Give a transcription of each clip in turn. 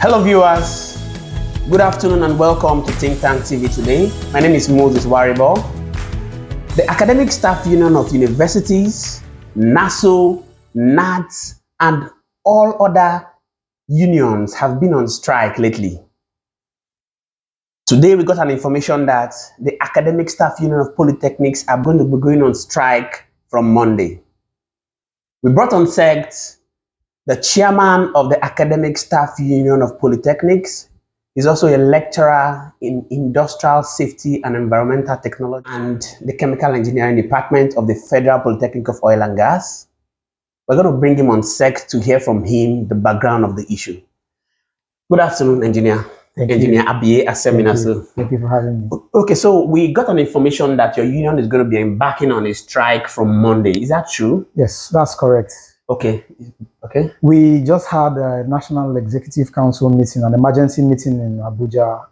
Hello viewers, good afternoon and welcome to Think Tank TV today. My name is Moses Waribo. The Academic Staff Union of Universities, NASU, NATS and all other unions have been on strike lately. Today we got an information that the Academic Staff Union of Polytechnics are going to be going on strike from Monday. We brought on set the chairman of the Academic Staff Union of Polytechnics. Is also a lecturer in Industrial Safety and Environmental Technology and the Chemical Engineering Department of the Federal Polytechnic of Oil and Gas. We're going to bring him on set to hear from him the background of the issue. Good afternoon, Engineer. Engineer Abiye, Aseminaso. Thank you for having me. Okay, so we got an information that your union is going to be embarking on a strike from Monday. Is that true? Yes, that's correct. Okay. We just had a National Executive Council meeting, an emergency meeting in Abuja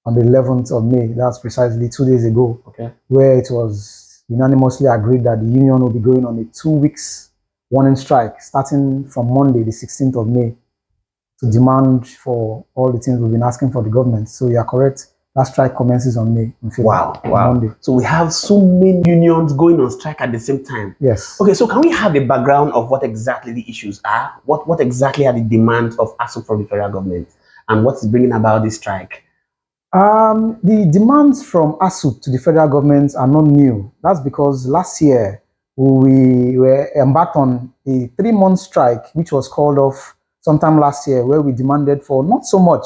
on the 11th of May. That's precisely 2 days ago. Okay. Where it was unanimously agreed that the union will be going on a 2 weeks warning strike starting from Monday, the 16th of May, to demand for all the things we've been asking for the government. So you are correct. That strike commences on May. Wow. Monday. So we have so many unions going on strike at the same time. Yes. Okay, so can we have a background of what exactly the issues are? What exactly are the demands of ASUP from the federal government? And what is bringing about this strike? The demands from ASUP to the federal government are not new. That's because last year we were embarked on a 3-month strike, which was called off sometime last year, where we demanded for not so much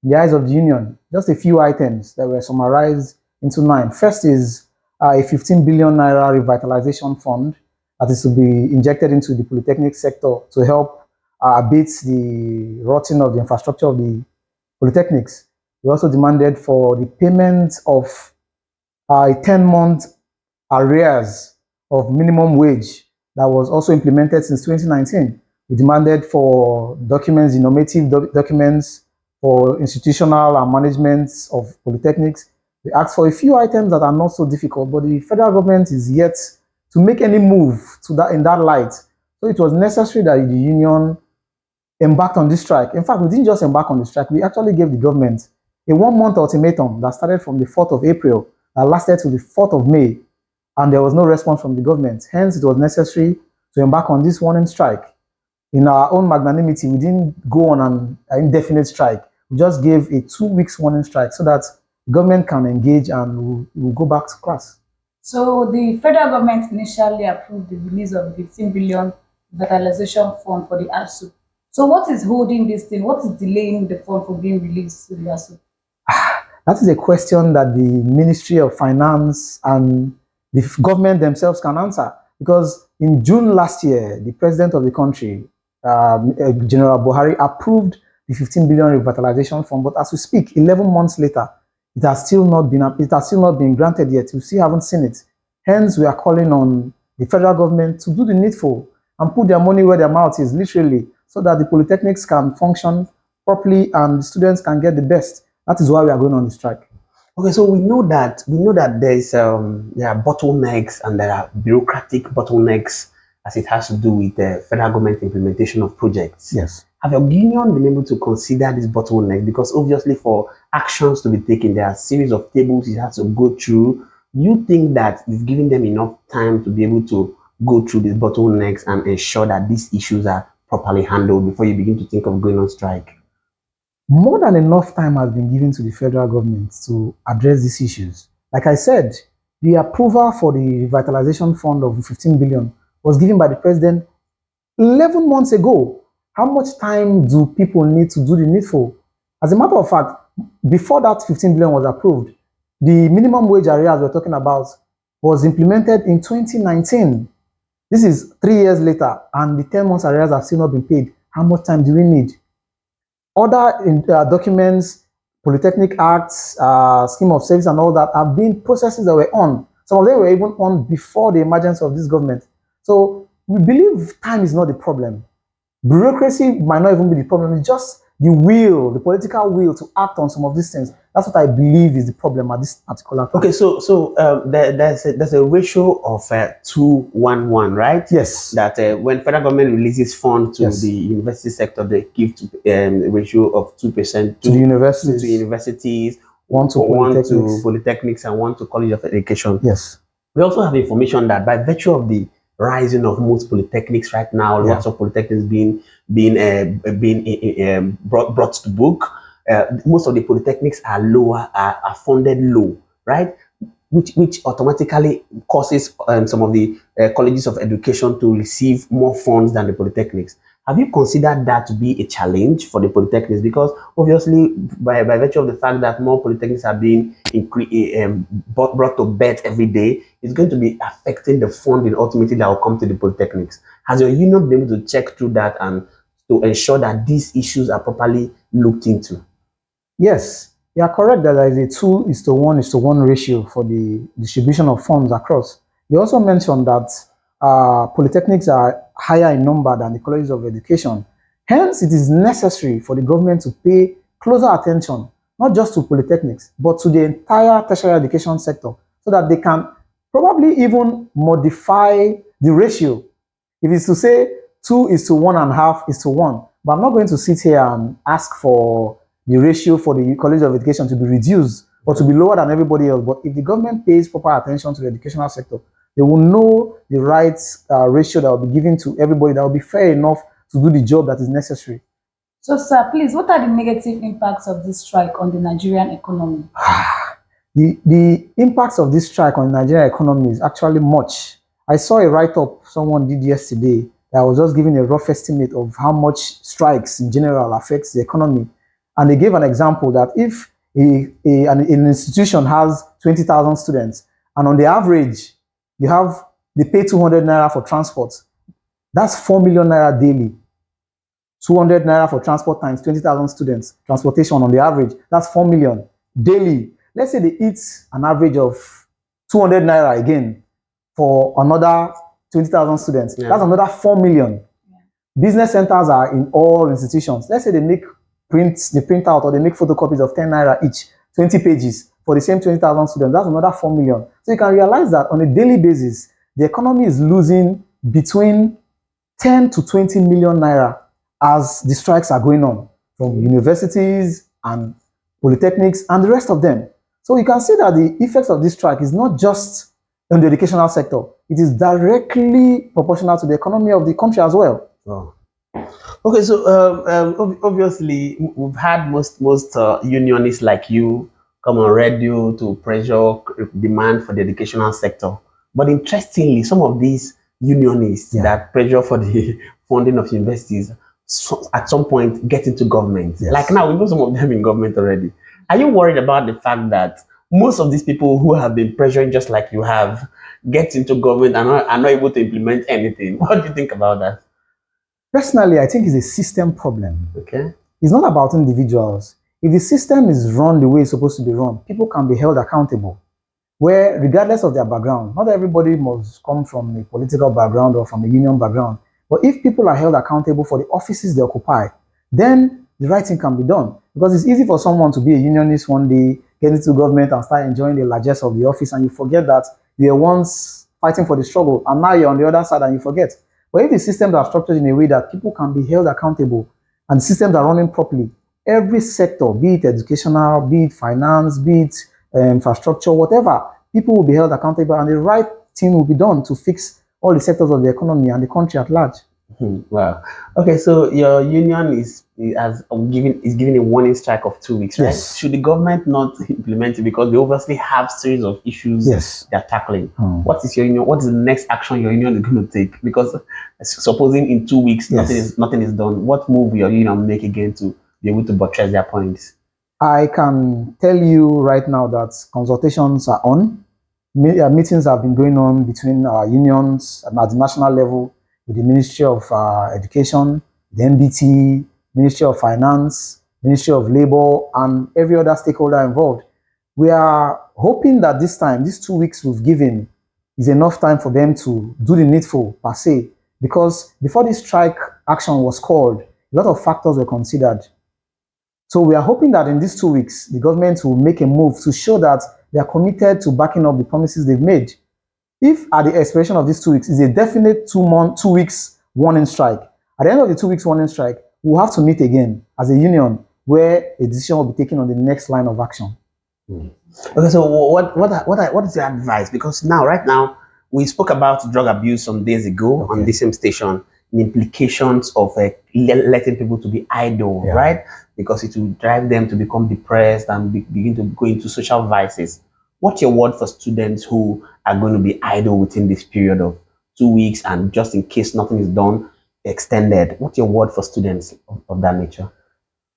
in the eyes of the union, just a few items that were summarized into 9. First is a 15 billion naira revitalization fund that is to be injected into the polytechnic sector to help abate the rotting of the infrastructure of the polytechnics. We also demanded for the payment of a 10-month arrears of minimum wage that was also implemented since 2019. We demanded for documents, the normative documents for institutional and management of polytechnics. We asked for a few items that are not so difficult, but the federal government is yet to make any move to that in that light. So it was necessary that the union embarked on this strike. In fact, we didn't just embark on the strike, we actually gave the government a 1-month ultimatum that started from the 4th of April that lasted to the 4th of May, and there was no response from the government. Hence, it was necessary to embark on this warning strike. In our own magnanimity, we didn't go on an indefinite strike. We just gave a 2 weeks warning strike so that the government can engage and we'll go back to class. So the federal government initially approved the release of the 15 billion revitalization fund for the ASUP. So what is holding this thing? What is delaying the fund from being released to the ASUP? That is a question that the Ministry of Finance and the government themselves can answer. Because in June last year, the president of the country, General Buhari, approved the 15 billion revitalization fund, but as we speak, 11 months later, it has still not been granted yet. We still haven't seen it. Hence, we are calling on the federal government to do the needful and put their money where their mouth is, literally, so that the polytechnics can function properly and the students can get the best. That is why we are going on the strike. Okay, so we know that there are bottlenecks and there are bureaucratic bottlenecks as it has to do with the federal government implementation of projects. Yes. Have your union been able to consider this bottleneck? Because obviously for actions to be taken, there are a series of tables it has to go through. Do you think that you've given them enough time to be able to go through these bottlenecks and ensure that these issues are properly handled before you begin to think of going on strike? More than enough time has been given to the federal government to address these issues. Like I said, the approval for the revitalization fund of 15 billion was given by the president 11 months ago. How much time do people need to do the needful? As a matter of fact, before that 15 billion was approved, the minimum wage arrears we're talking about was implemented in 2019. This is 3 years later, and the 10 months arrears have still not been paid. How much time do we need? Other documents, Polytechnic Acts, Scheme of Service and all that have been processes that were on. Some of them were even on before the emergence of this government. So we believe time is not the problem. Bureaucracy might not even be the problem. It's just the will, the political will to act on some of these things. That's what I believe is the problem at this particular time. Okay, so there's a ratio of 2-1-1, right? Yes. That when federal government releases funds to Yes. the university sector, they give to a ratio of 2% To the universities. to universities, One to one to polytechnics. polytechnics, and one to college of education. Yes. We also have information that by virtue of the rising of most polytechnics right now, lots of polytechnics being brought to book. Most of the polytechnics are lower, are funded low, right? Which automatically causes some of the colleges of education to receive more funds than the polytechnics. Have you considered that to be a challenge for the polytechnics? Because obviously, by virtue of the fact that more polytechnics are being brought to bed every day, it's going to be affecting the funding ultimately that will come to the polytechnics. Has your union been able to check through that and to ensure that these issues are properly looked into? Yes, you are correct that there is a 2:1:1 ratio for the distribution of funds across. You also mentioned that polytechnics are higher in number than the colleges of education. Hence, it is necessary for the government to pay closer attention, not just to polytechnics, but to the entire tertiary education sector, so that they can probably even modify the ratio. If it's to say 2:1.5:1, but I'm not going to sit here and ask for the ratio for the College of Education to be reduced or to be lower than everybody else. But if the government pays proper attention to the educational sector, they will know the right ratio that will be given to everybody that will be fair enough to do the job that is necessary. So, sir, please, what are the negative impacts of this strike on the Nigerian economy? The impacts of this strike on the Nigerian economy is actually much. I saw a write-up someone did yesterday that was just giving a rough estimate of how much strikes in general affects the economy. And they gave an example that if an institution has 20,000 students, and on the average, they pay 200 naira for transport, that's 4 million naira daily. 200 naira for transport times 20,000 students, transportation on the average, that's 4 million daily. Let's say they eat an average of 200 naira again for another 20,000 students. Yeah. That's another 4 million. Yeah. Business centers are in all institutions. Let's say they print out or they make photocopies of 10 naira each, 20 pages for the same 20,000 students. That's another 4 million. So you can realize that on a daily basis, the economy is losing between 10 to 20 million naira as the strikes are going on from universities and polytechnics and the rest of them. So you can see that the effects of this strike is not just on the educational sector. It is directly proportional to the economy of the country as well. Oh. Okay, so obviously we've had most unionists like you come on radio to pressure demand for the educational sector. But interestingly, some of these unionists that pressure for the funding of universities at some point get into government. Yes. Like now, we know some of them in government already. Are you worried about the fact that most of these people who have been pressuring just like you have get into government and are not able to implement anything? What do you think about that? Personally, I think it's a system problem. Okay. It's not about individuals. If the system is run the way it's supposed to be run, people can be held accountable. Where, regardless of their background, not everybody must come from a political background or from a union background. But if people are held accountable for the offices they occupy, then the right thing can be done. Because it's easy for someone to be a unionist one day, get into government and start enjoying the largesse of the office, and you forget that you were once fighting for the struggle, and now you're on the other side and you forget. But if the systems are structured in a way that people can be held accountable and the systems are running properly, every sector, be it educational, be it finance, be it infrastructure, whatever, people will be held accountable and the right thing will be done to fix all the sectors of the economy and the country at large. Wow. Okay, so your union is giving a warning strike of 2 weeks, right? Yes. Should the government not implement it because they obviously have series of issues they're tackling? What is the next action your union is going to take? Because supposing in 2 weeks nothing is done, what move will your union make again to be able to buttress their points? I can tell you right now that consultations are on. Meetings have been going on between unions at the national level, with the Ministry of Education, the MBT, Ministry of Finance, Ministry of Labor, and every other stakeholder involved. We are hoping that this time, these 2 weeks we've given, is enough time for them to do the needful per se. Because before this strike action was called, a lot of factors were considered. So we are hoping that in these 2 weeks, the government will make a move to show that they are committed to backing up the promises they've made. If at the expiration of these 2 weeks is a definite 2 weeks warning strike, at the end of the 2 weeks warning strike, we'll have to meet again as a union where a decision will be taken on the next line of action. Okay, so what is your advice? Because right now, we spoke about drug abuse some days ago on this same station, the implications of letting people to be idle, right? Because it will drive them to become depressed and begin to go into social vices. What's your word for students who are going to be idle within this period of 2 weeks and just in case nothing is done, extended? What's your word for students of that nature?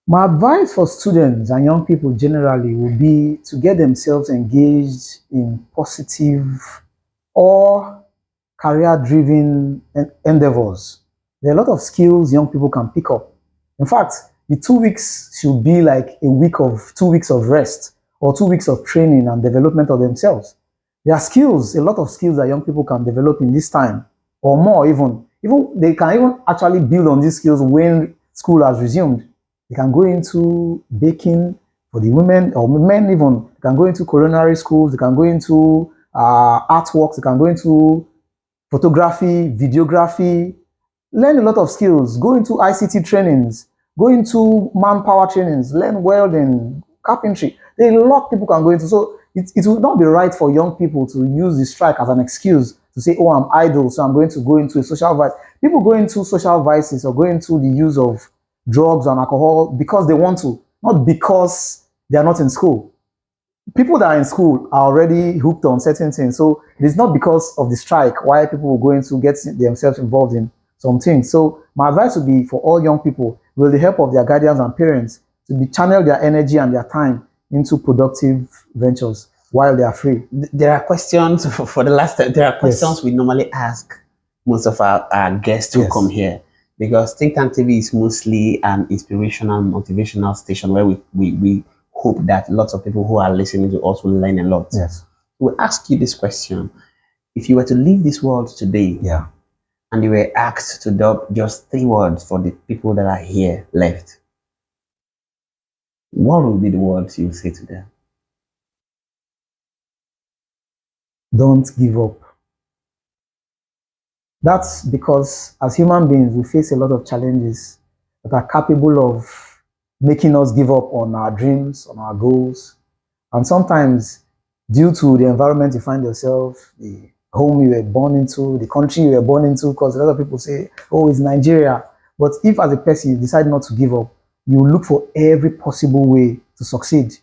My advice for students and young people generally would be to get themselves engaged in positive or career-driven endeavors. There are a lot of skills young people can pick up. In fact, the 2 weeks should be like 2 weeks of rest or 2 weeks of training and development of themselves. There are skills, a lot of skills that young people can develop in this time or more even. They can even actually build on these skills when school has resumed. They can go into baking for the women or men even. They can go into culinary schools. They can go into artworks. They can go into photography, videography, learn a lot of skills, go into ICT trainings, go into manpower trainings, learn welding, carpentry. There are a lot people can go into. So it would not be right for young people to use the strike as an excuse to say, oh, I'm idle, so I'm going to go into a social vice. People go into social vices or go into the use of drugs and alcohol because they want to, not because they are not in school. People that are in school are already hooked on certain things. So it is not because of the strike why people will go into get themselves involved in some things. So my advice would be for all young people, with the help of their guardians and parents, to be channel their energy and their time into productive ventures while they are free. There are questions for the last time. There are questions we normally ask most of our guests who come here, because Think Tank TV is mostly an inspirational, motivational station where we hope that lots of people who are listening to us will learn a lot. Yes. We'll ask you this question. If you were to leave this world today, and you were asked to drop just 3 words for the people that are here left, what would be the words you would say to them? Don't give up. That's because as human beings, we face a lot of challenges that are capable of making us give up on our dreams, on our goals. And sometimes, due to the environment you find yourself, the home you were born into, the country you were born into, because a lot of people say, oh, it's Nigeria. But if as a person you decide not to give up, you look for every possible way to succeed.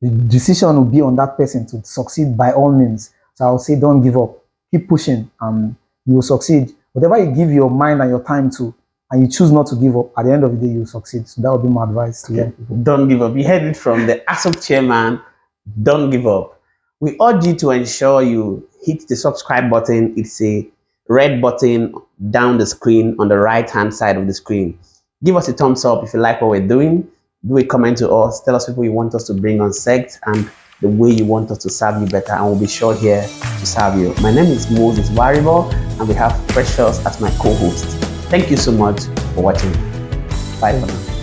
The decision will be on that person to succeed by all means. So I would say, don't give up. Keep pushing and you will succeed. Whatever you give your mind and your time to, and you choose not to give up, at the end of the day, you will succeed. So that would be my advice to young people. Don't give up. You heard it from the ASUP chairman. Don't give up. We urge you to ensure you hit the subscribe button. It's a red button down the screen on the right-hand side of the screen. Give us a thumbs up if you like what we're doing. Do a comment to us. Tell us people you want us to bring on sect and the way you want us to serve you better, and we'll be sure here to serve you. My name is Moses Waribo, and we have Precious as my co-host. Thank you so much for watching. Bye for now.